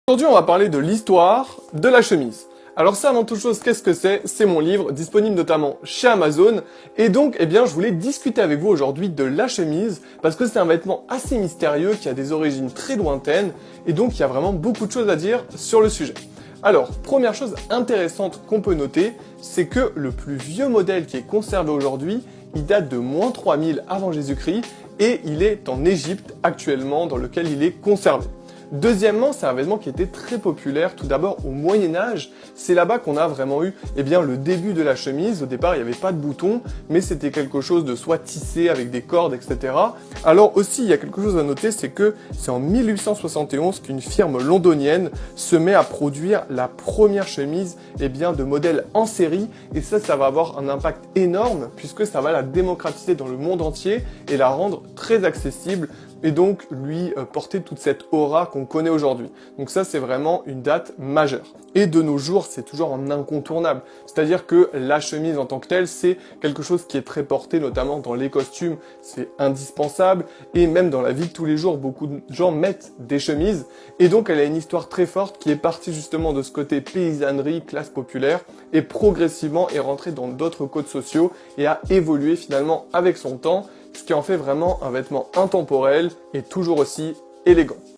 Aujourd'hui, on va parler de l'histoire de la chemise. Alors ça, avant toute chose, qu'est-ce que c'est? C'est mon livre, disponible notamment chez Amazon. Et donc, je voulais discuter avec vous aujourd'hui de la chemise, parce que c'est un vêtement assez mystérieux, qui a des origines très lointaines, et donc il y a vraiment beaucoup de choses à dire sur le sujet. Alors, première chose intéressante qu'on peut noter, c'est que le plus vieux modèle qui est conservé aujourd'hui, il date de moins 3000 avant Jésus-Christ, et il est en Égypte actuellement, dans lequel il est conservé. Deuxièmement, c'est un vêtement qui était très populaire tout d'abord au Moyen-Âge. C'est là-bas qu'on a vraiment eu le début de la chemise. Au départ, il n'y avait pas de boutons, mais c'était quelque chose de soit tissé avec des cordes, etc. Alors aussi, il y a quelque chose à noter, c'est que c'est en 1871 qu'une firme londonienne se met à produire la première chemise de modèle en série. Et ça va avoir un impact énorme puisque ça va la démocratiser dans le monde entier et la rendre très accessible. Et donc lui porter toute cette aura qu'on connaît aujourd'hui. Donc ça, c'est vraiment une date majeure. Et de nos jours, c'est toujours un incontournable. C'est-à-dire que la chemise en tant que telle, c'est quelque chose qui est très porté, notamment dans les costumes, c'est indispensable. Et même dans la vie de tous les jours, beaucoup de gens mettent des chemises. Et donc elle a une histoire très forte qui est partie justement de ce côté paysannerie, classe populaire, et progressivement est rentrée dans d'autres codes sociaux et a évolué finalement avec son temps, ce qui en fait vraiment un vêtement intemporel et toujours aussi élégant.